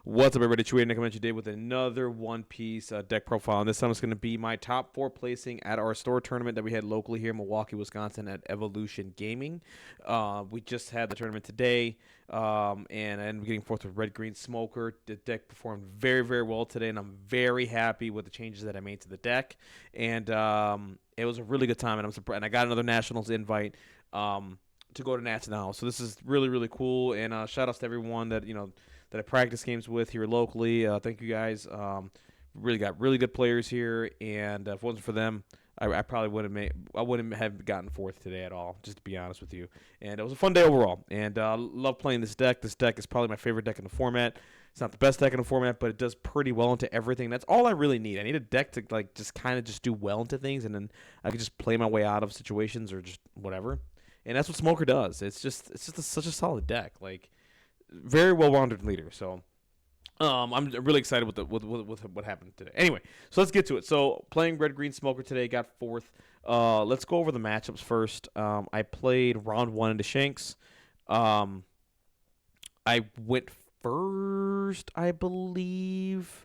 What's up, everybody? Chewy Nick coming today with another One Piece deck profile. And this time it's going to be my top 4 placing at our store tournament that we had locally here in Milwaukee, Wisconsin at Evolution Gaming. We just had the tournament today, and I ended up getting fourth with Red Green Smoker. The deck performed very, very well today, and I'm very happy with the changes that I made to the deck. And it was a really good time, and I'm surprised. And I got another Nationals invite to go to Nats now. So this is really, really cool. And shout outs to everyone that that I practice games with here locally. Thank you guys. Really got really good players here, and if it wasn't for them, I probably wouldn't have gotten fourth today at all, just to be honest with you. And it was a fun day overall, and love playing this deck. This deck is probably my favorite deck in the format. It's not the best deck in the format, but it does pretty well into everything. That's all I really need. I need a deck to just do well into things, and then I can just play my way out of situations or just whatever. And that's what Smoker does. It's just such a solid deck. Very well-rounded leader. So I'm really excited with what happened today. Anyway, so let's get to it. So playing Red Green Smoker today, got fourth. Let's go over the matchups first. I played round 1 into Shanks. I went first, I believe.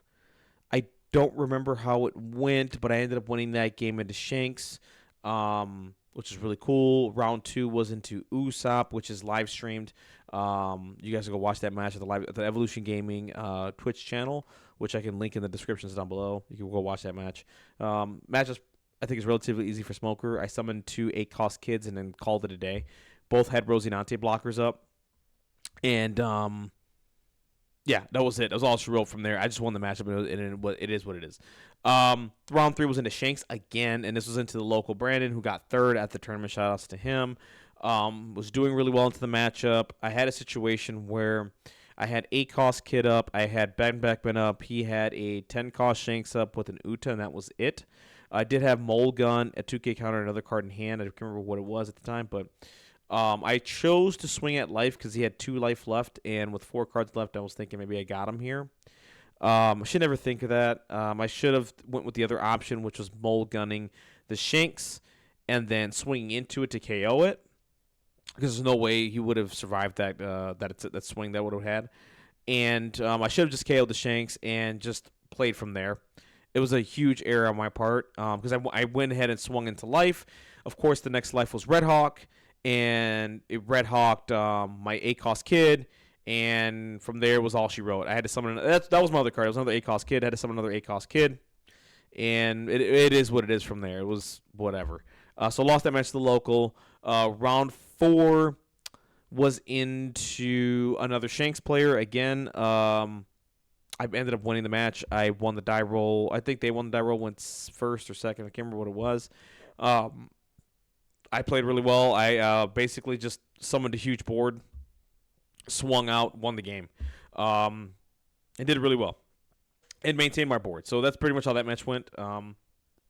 I don't remember how it went, but I ended up winning that game into Shanks. Which is really cool. Round 2 was into Usopp, which is live streamed. You guys can go watch that match at the Evolution Gaming Twitch channel, which I can link in the descriptions down below. You can go watch that match. Match I think is relatively easy for Smoker. I summoned 2 8-cost kids and then called it a day. Both had Rosinante blockers up, and yeah, that was it. That was all she wrote from there. I just won the matchup, and it is what it is. Round 3 was into Shanks again, and this was into the local Brandon, who got third at the tournament. Shout-outs to him. Was doing really well into the matchup. I had a situation where I had 8-cost kid up. I had Ben Beckman up. He had a 10-cost Shanks up with an Uta, and that was it. I did have Mole Gun, a 2K counter, another card in hand. I can't remember what it was at the time, but I chose to swing at life because he had 2 life left, and with 4 cards left, I was thinking maybe I got him here. I should never think of that. I should have went with the other option, which was Mole Gunning the Shanks and then swinging into it to KO it, because there's no way he would have survived that swing that would have had. And I should have just KO'd the Shanks and just played from there. It was a huge error on my part because I went ahead and swung into life. Of course, the next life was Red Hawk, and it Red Hawked my 8-cost kid, and from there was all she wrote. I had to summon that was my other card. It was another 8-cost kid. I had to summon another 8-cost kid, and it is what it is from there. It was whatever. So lost that match to the local. Round 4 was into another Shanks player again. I ended up winning the match. I won the die roll. I think they won the die roll, went first or second. I can't remember what it was. I played really well. I basically just summoned a huge board, swung out, won the game, and did really well, and maintained my board. So that's pretty much how that match went.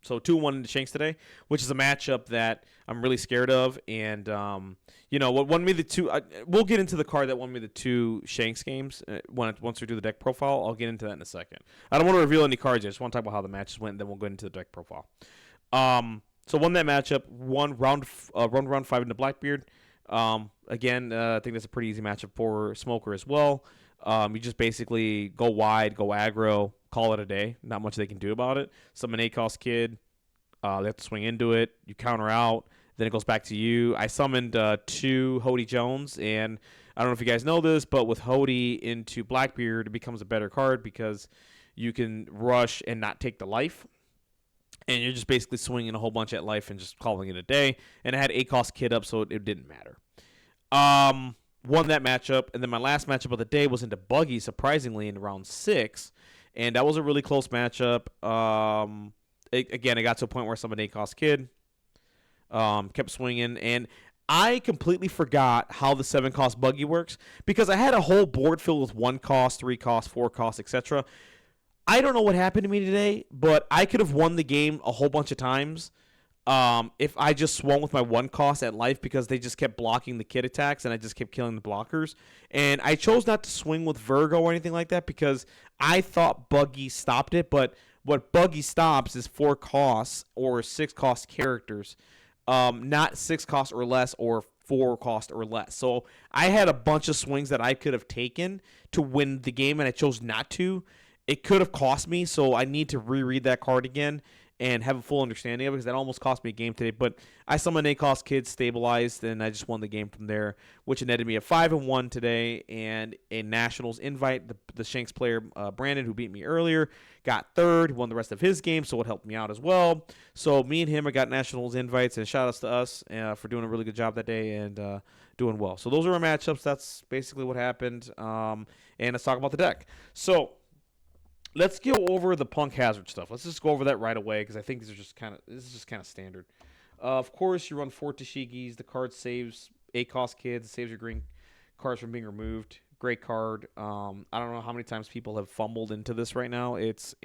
So 2-1 into Shanks today, which is a matchup that I'm really scared of. And, what won me the 2 we'll get into the card that won me the 2 Shanks games once we do the deck profile. I'll get into that in a second. I don't want to reveal any cards yet. I just want to talk about how the matches went, and then we'll go into the deck profile. So won that matchup, won round 5 into Blackbeard. Again, I think that's a pretty easy matchup for Smoker as well. You just basically go wide, go aggro, call it a day. Not much they can do about it. Summon 8-cost kid. They have to swing into it. You counter out. Then it goes back to you. I summoned 2 Hody Jones, and I don't know if you guys know this, but with Hody into Blackbeard, it becomes a better card because you can rush and not take the life. And you're just basically swinging a whole bunch at life and just calling it a day. And I had 8-cost kid up, so it didn't matter. Won that matchup, and then my last matchup of the day was into Buggy, surprisingly, in round 6, and that was a really close matchup. Again, I got to a point where I summoned 8-cost kid, kept swinging, and I completely forgot how the 7-cost Buggy works because I had a whole board filled with 1-cost, 3-cost, 4-cost, etc. I don't know what happened to me today, but I could have won the game a whole bunch of times if I just swung with my 1-cost at life because they just kept blocking the kid attacks and I just kept killing the blockers. And I chose not to swing with Virgo or anything like that because I thought Buggy stopped it, but what Buggy stops is 4 costs or 6-cost characters, not 6 costs or less or 4 cost or less. So I had a bunch of swings that I could have taken to win the game, and I chose not to. It could have cost me, so I need to reread that card again and have a full understanding of it because that almost cost me a game today. But I summoned A-Cost Kids, stabilized, and I just won the game from there, which netted me a 5-1 today and a Nationals invite. The Shanks player, Brandon, who beat me earlier, got third, won the rest of his game, so it helped me out as well. So me and him, I got Nationals invites, and shout outs to us for doing a really good job that day and doing well. So those are our matchups. That's basically what happened. And let's talk about the deck. So let's go over the Punk Hazard stuff. Let's just go over that right away because I think this is just kind of standard. Of course, you run 4 Tashigis. The card saves A-Cost Kids. It saves your green cards from being removed. Great card. I don't know how many times people have fumbled into this right now. It's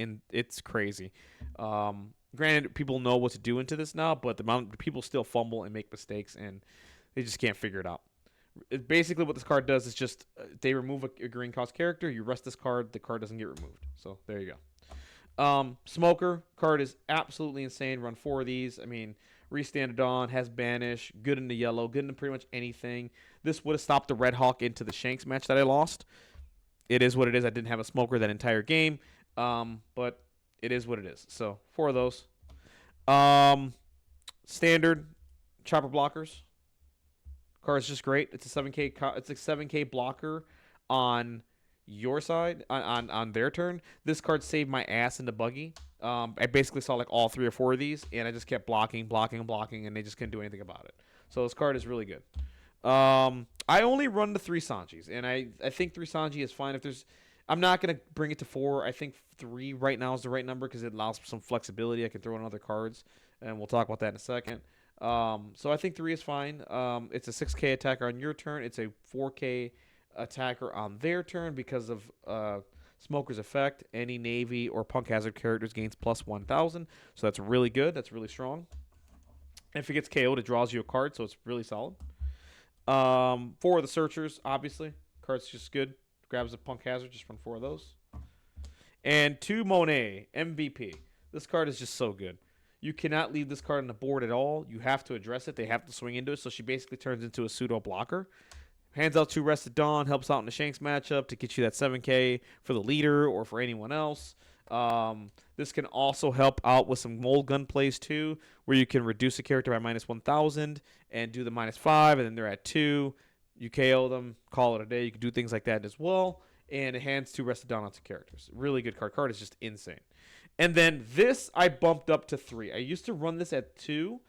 crazy. Granted, people know what to do into this now, but the amount of people still fumble and make mistakes, and they just can't figure it out. Basically, what this card does is just they remove a green cost character. You rest this card, the card doesn't get removed. So there you go. Smoker card is absolutely insane. Run 4 of these. I mean, Restand of Dawn has banish, good into yellow, good into pretty much anything. This would have stopped the Red Hawk into the Shanks match that I lost. It is what it is. I didn't have a Smoker that entire game, but it is what it is. So 4 of those. Standard chopper blockers. Card's just great. It's a 7K. It's a 7K blocker on your side on their turn. This card saved my ass in the buggy. I basically saw like all 3 or 4 of these, and I just kept blocking, and they just couldn't do anything about it. So this card is really good. I only run the 3 Sanjis, and I think 3 Sanji is fine. I'm not gonna bring it to 4. I think 3 right now is the right number because it allows for some flexibility. I can throw in other cards, and we'll talk about that in a second. So I think 3 is fine. It's a 6K attacker on your turn. It's a 4K attacker on their turn because of Smoker's effect. Any Navy or Punk Hazard characters gains plus 1,000. So that's really good. That's really strong. And if it gets KO'd, it draws you a card, so it's really solid. 4 of the Searchers, obviously. Card's just good. Grabs a Punk Hazard, just run 4 of those. And 2 Monet, MVP. This card is just so good. You cannot leave this card on the board at all. You have to address it. They have to swing into it. So she basically turns into a pseudo blocker. Hands out 2 Rested Dawn. Helps out in the Shanks matchup to get you that 7K for the leader or for anyone else. This can also help out with some mold gun plays too, where you can reduce a character by minus 1,000 and do the -5, and then they're at 2. You KO them, call it a day. You can do things like that as well. And it hands 2 Rested Dawn onto characters. Really good card. Card is just insane. And then this I bumped up to 3. I used to run this at 2.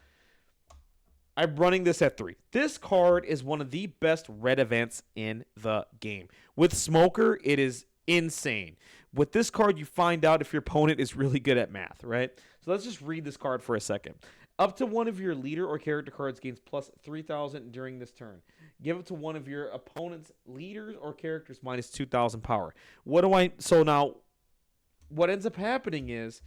I'm running this at 3. This card is one of the best red events in the game. With Smoker, it is insane. With this card, you find out if your opponent is really good at math, right? So let's just read this card for a second. Up to one of your leader or character cards gains plus 3,000 during this turn. Give it to one of your opponent's leaders or characters minus 2,000 power. So now, what ends up happening is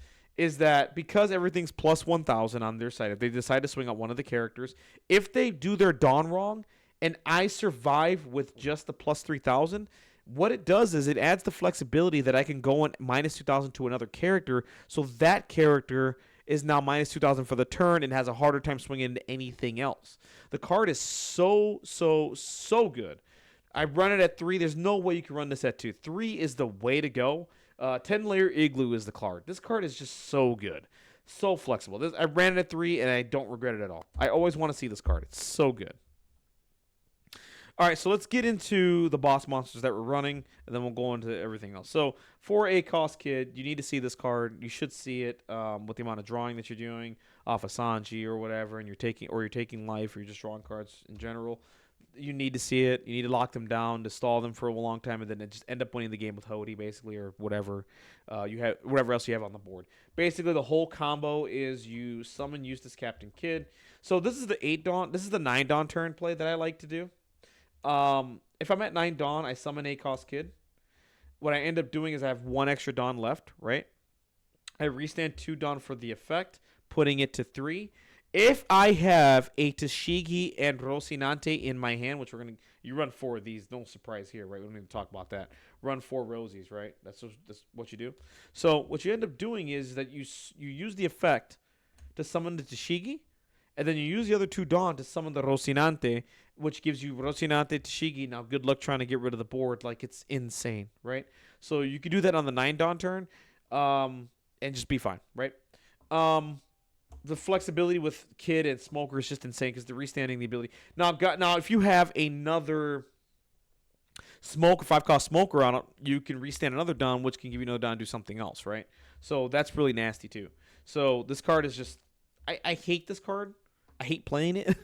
that because everything's plus 1,000 on their side, if they decide to swing out one of the characters, if they do their Dawn wrong and I survive with just the plus 3,000, what it does is it adds the flexibility that I can go on minus 2,000 to another character, so that character is now minus 2,000 for the turn and has a harder time swinging into anything else. The card is so good. I run it at 3. There's no way you can run this at 2. 3 is the way to go. 10-layer Igloo is the card. This card is just so good. So flexible. I ran it at 3, and I don't regret it at all. I always want to see this card. It's so good. All right, so let's get into the boss monsters that we're running, and then we'll go into everything else. So for A-Cost Kid, you need to see this card. You should see it with the amount of drawing that you're doing off of Sanji or whatever, and you're taking life, or you're just drawing cards in general. You need to see it. You need to lock them down to stall them for a long time, and then just end up winning the game with Hody, basically, or whatever whatever else you have on the board. Basically, the whole combo is you summon Eustace Captain Kidd. So this is the 8 Dawn. This is the 9 Dawn turn play that I like to do. If I'm at 9 Dawn, I summon A-Cost Kid. What I end up doing is I have 1 extra Dawn left, right? I restand 2 Dawn for the effect, putting it to 3. If I have a Tashigi and Rocinante in my hand, which you run 4 of these, no surprise here, right? We don't need to talk about that. Run 4 Rosies, right? That's what you do. So what you end up doing is that you use the effect to summon the Tashigi, and then you use the other 2 Dawn to summon the Rocinante, which gives you Rocinante Tashigi. Now, good luck trying to get rid of the board. Like, it's insane, right? So you could do that on the 9 Dawn turn, and just be fine, right? The flexibility with Kid and Smoker is just insane because they're restanding the ability. Now, if you have another 5-cost Smoker on it, you can restand another Dawn, which can give you another Dawn and do something else, right? So that's really nasty too. So this card is just, I hate this card. I hate playing it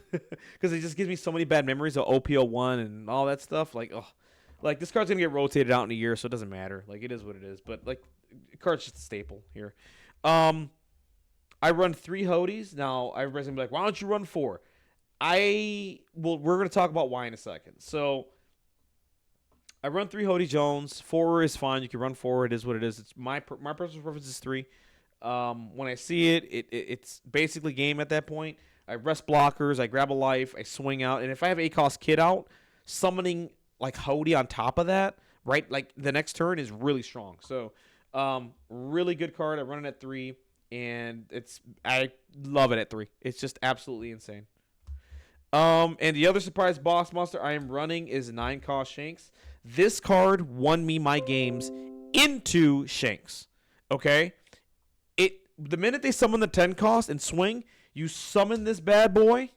because it just gives me so many bad memories of OPO1 and all that stuff. Like, oh, like this card's gonna get rotated out in a year, so it doesn't matter. Like, it is what it is. But like, the card's just a staple here. I run 3 Hodies. Now, everybody's gonna be like, why don't you run 4? We're gonna talk about why in a second. So I run 3 Hody Jones. 4 is fine. You can run 4. It is what it is. It's my personal preference is 3. When I see it, it's basically game at that point. I rest blockers. I grab a life. I swing out. And if I have A-cost Kid out, summoning like Hody on top of that, right? Like the next turn is really strong. So really good card. I run it at 3. And I love it at 3. It's just absolutely insane. And the other surprise boss monster I am running is 9-cost Shanks. This card won me my games into Shanks. Okay? The minute they summon the 10 cost and swing, you summon this bad boy,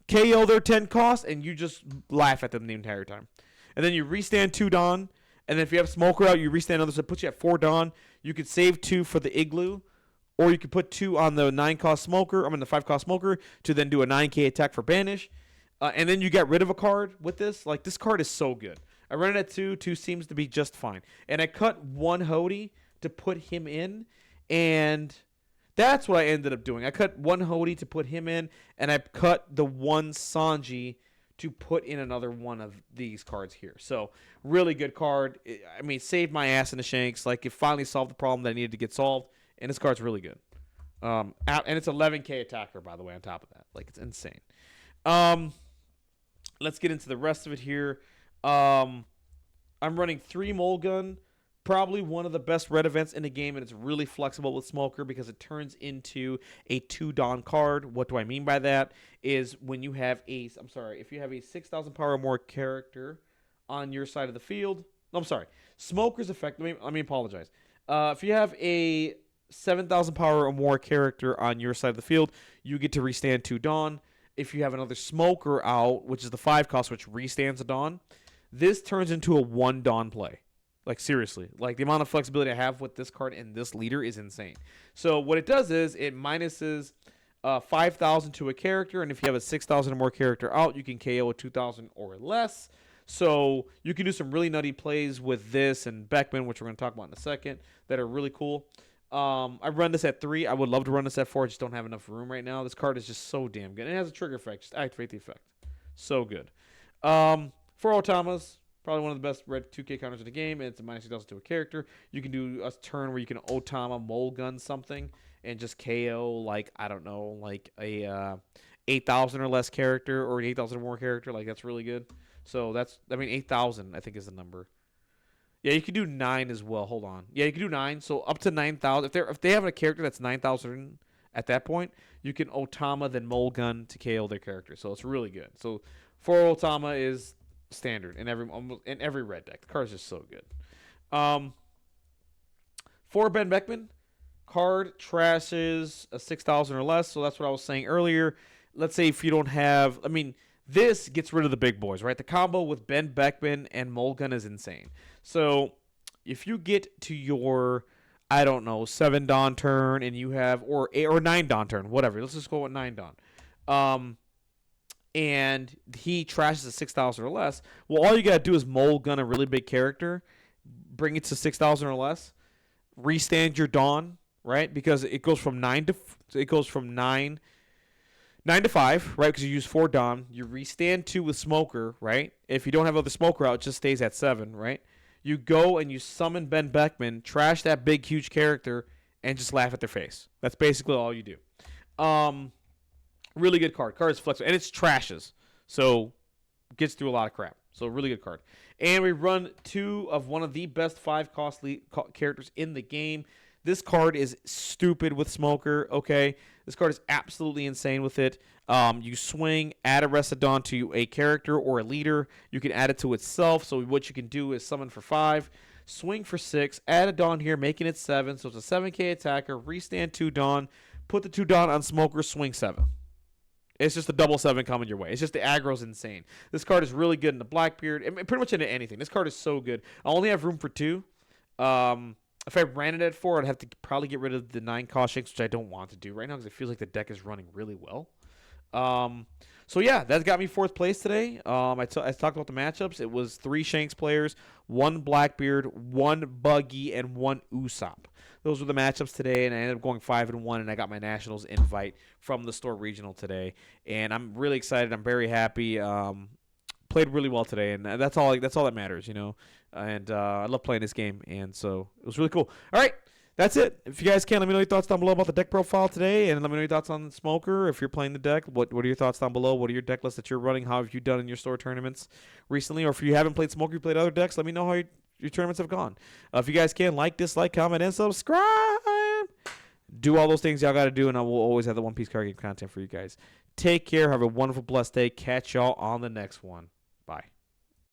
KO their 10 cost, and you just laugh at them the entire time. And then you restand 2 Dawn, and then if you have Smoker out, you restand another, so it puts you at 4 Dawn. You could save 2 for the Igloo, or you could put 2 on the 9-cost Smoker, the 5-cost Smoker, to then do a 9k attack for Banish. And then you get rid of a card with this. Like, this card is so good. I run it at 2. 2 seems to be just fine. And I cut 1 Hody to put him in, and that's what I ended up doing. I cut 1 Hody to put him in, and I cut the 1 Sanji to put in another one of these cards here. So, really good card. I mean, saved my ass in the Shanks. Like, it finally solved the problem that I needed to get solved, and this card's really good. And it's 11k attacker, by the way, on top of that. Like, it's insane. Let's get into the rest of it here. I'm running 3 Mulgun. Probably one of the best red events in the game, and it's really flexible with Smoker because it turns into a 2 Dawn card. What do I mean by that? Is when you have if you have a 6,000 power or more character on your side of the field. No, I'm sorry. Smoker's effect. Let me apologize. If you have a 7,000 power or more character on your side of the field, you get to restand 2 Dawn. If you have another Smoker out, which is the 5 cost, which restands a Dawn, this turns into a 1 Dawn play. Like, seriously. Like, the amount of flexibility I have with this card and this leader is insane. So, what it does is it minuses 5,000 to a character, and if you have a 6,000 or more character out, you can KO a 2,000 or less. So, you can do some really nutty plays with this and Beckman, which we're going to talk about in a second, that are really cool. I run this at 3. I would love to run this at 4. I just don't have enough room right now. This card is just so damn good. And it has a trigger effect. Just activate the effect. So good. 4 Otamas. Probably one of the best red 2k counters in the game, and it's a minus 2,000 to a character. You can do a turn where you can Otama Mulgun something and just KO, like, I don't know, like a 8,000 or less character or an 8,000 or more character. Like, that's really good. So 8,000 I think is the number. Yeah, you can do 9 as well. Hold on. Yeah, you can do 9. So up to 9,000. If they have a character that's 9,000 at that point, you can Otama then Mulgun to KO their character. So it's really good. So 4 Otama is standard in every red deck. The card is just so good. 4 Ben Beckman. Card trashes a 6,000 or less. So that's what I was saying earlier. Let's say if you don't have, this gets rid of the big boys, right? The combo with Ben Beckman and Mulgun is insane. So if you get to your, 7 Dawn turn and you have, or 9 Dawn turn, whatever. Let's just go with 9 Dawn. And he trashes a 6,000 or less. Well, all you got to do is Mulgun a really big character, bring it to 6,000 or less, restand your Dawn, right? Because it goes from 9 to 5, right? Because you use 4 Dawn. You restand 2 with Smoker, right? If you don't have other Smoker out, it just stays at 7, right? You go and you summon Ben Beckman, trash that big, huge character, and just laugh at their face. That's basically all you do. Really good card. Card is flexible. And it's trashes. So, gets through a lot of crap. So, really good card. And we run 2 of one of the best 5 costly characters in the game. This card is stupid with Smoker, okay? This card is absolutely insane with it. You swing, add a Resodon to a character or a leader. You can add it to itself. So what you can do is summon for 5, swing for 6, add a Dawn here, making it 7. So it's a 7k attacker, restand 2 Dawn, put the 2 Dawn on Smoker, swing 7. It's just a double 7 coming your way. It's just the aggro's insane. This card is really good in the Blackbeard. Pretty much into anything. This card is so good. I only have room for 2. If I ran it at 4, I'd have to probably get rid of the 9 cost shakes, which I don't want to do right now because it feels like the deck is running really well. So yeah, that got me 4th place today. I talked about the matchups. It was 3 Shanks players, 1 Blackbeard, 1 Buggy, and 1 Usopp. Those were the matchups today, and I ended up going 5-1, and I got my Nationals invite from the store regional today, and I'm really excited. I'm very happy. Played really well today, and that's all that matters, you know. And I love playing this game, and so it was really cool. All right. That's it. If you guys can, let me know your thoughts down below about the deck profile today, and let me know your thoughts on Smoker. If you're playing the deck, what are your thoughts down below? What are your deck lists that you're running? How have you done in your store tournaments recently? Or if you haven't played Smoker, you played other decks, let me know how your tournaments have gone. If you guys can, like, dislike, comment, and subscribe. Do all those things y'all got to do, and I will always have the One Piece card game content for you guys. Take care. Have a wonderful, blessed day. Catch y'all on the next one. Bye.